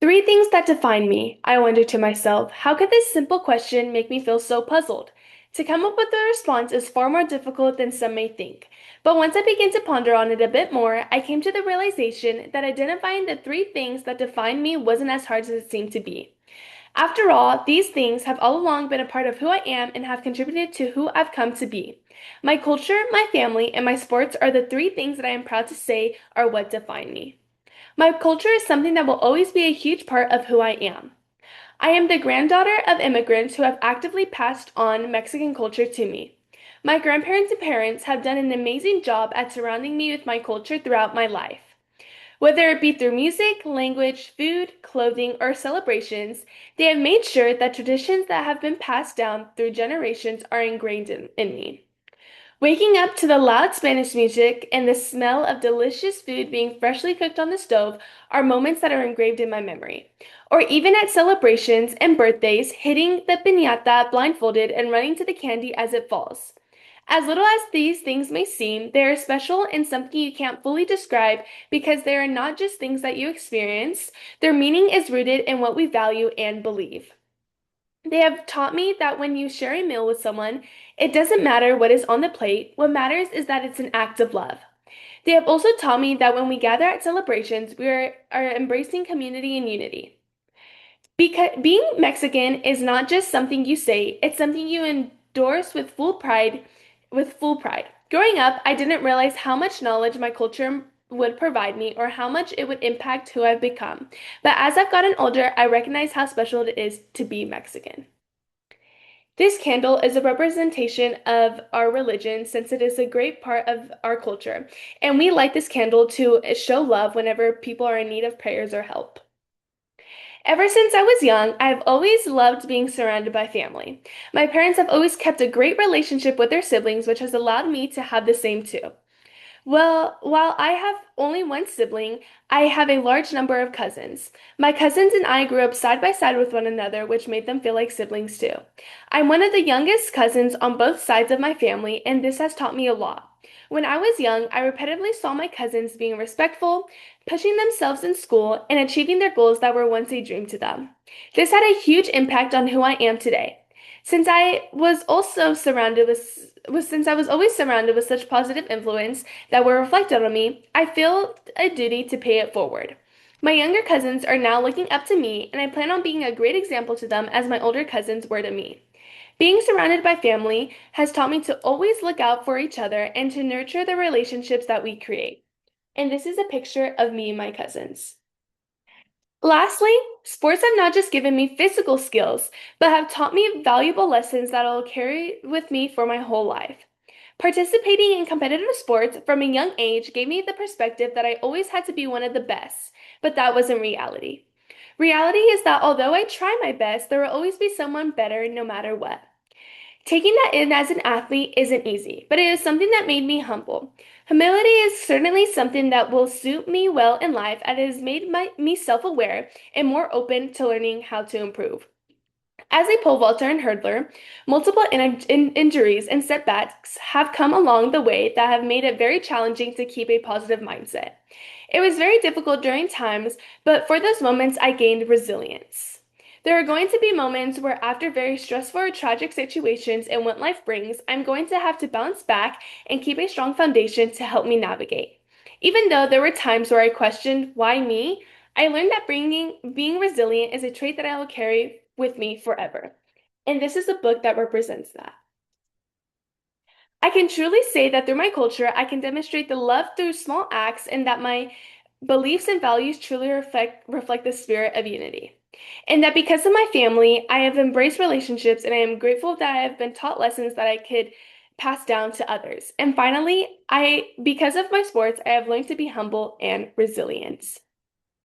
Three things that define me. I wonder to myself, how could this simple question make me feel so puzzled? To come up with a response is far more difficult than some may think. But once I began to ponder on it a bit more, I came to the realization that identifying the three things that define me wasn't as hard as it seemed to be. After all, these things have all along been a part of who I am and have contributed to who I've come to be. My culture, my family, and my sports are the three things that I am proud to say are what define me. My culture is something that will always be a huge part of who I am. I am the granddaughter of immigrants who have actively passed on Mexican culture to me. My grandparents and parents have done an amazing job at surrounding me with my culture throughout my life. Whether it be through music, language, food, clothing, or celebrations, they have made sure that traditions that have been passed down through generations are ingrained in me. Waking up to the loud Spanish music and the smell of delicious food being freshly cooked on the stove are moments that are engraved in my memory. Or even at celebrations and birthdays, hitting the piñata blindfolded and running to the candy as it falls. As little as these things may seem, they are special and something you can't fully describe because they are not just things that you experience, their meaning is rooted in what we value and believe. They have taught me that when you share a meal with someone, it doesn't matter what is on the plate. What matters is that it's an act of love. They have also taught me that when we gather at celebrations, are embracing community and unity. Because being Mexican is not just something you say, it's something you endorse with full pride. Growing up, I didn't realize how much knowledge my culture would provide me or how much it would impact who I've become. But as I've gotten older, I recognize how special it is to be Mexican. This candle is a representation of our religion since it is a great part of our culture, and we light this candle to show love whenever people are in need of prayers or help. Ever since I was young, I have always loved being surrounded by family. My parents have always kept a great relationship with their siblings, which has allowed me to have the same too. Well, while I have only one sibling, I have a large number of cousins. My cousins and I grew up side by side with one another, which made them feel like siblings too. I'm one of the youngest cousins on both sides of my family, and this has taught me a lot. When I was young, I repetitively saw my cousins being respectful, pushing themselves in school, and achieving their goals that were once a dream to them. This had a huge impact on who I am today. Since I was also surrounded with since I was always surrounded with such positive influence that were reflected on me, I feel a duty to pay it forward. My younger cousins are now looking up to me, and I plan on being a great example to them as my older cousins were to me. Being surrounded by family has taught me to always look out for each other and to nurture the relationships that we create. And this is a picture of me and my cousins. Lastly, sports have not just given me physical skills, but have taught me valuable lessons that I'll carry with me for my whole life. Participating in competitive sports from a young age gave me the perspective that I always had to be one of the best, but that wasn't reality. Reality is that although I try my best, there will always be someone better no matter what. Taking that in as an athlete isn't easy, but it is something that made me humble. Humility is certainly something that will suit me well in life as it has made me self-aware and more open to learning how to improve. As a pole vaulter and hurdler, multiple injuries and setbacks have come along the way that have made it very challenging to keep a positive mindset. It was very difficult during times, but for those moments, I gained resilience. There are going to be moments where, after very stressful or tragic situations and what life brings, I'm going to have to bounce back and keep a strong foundation to help me navigate. Even though there were times where I questioned why me, I learned that being resilient is a trait that I will carry with me forever. And this is a book that represents that. I can truly say that through my culture, I can demonstrate the love through small acts and that my beliefs and values truly reflect the spirit of unity. And that because of my family, I have embraced relationships and I am grateful that I have been taught lessons that I could pass down to others. And finally, because of my sports, I have learned to be humble and resilient.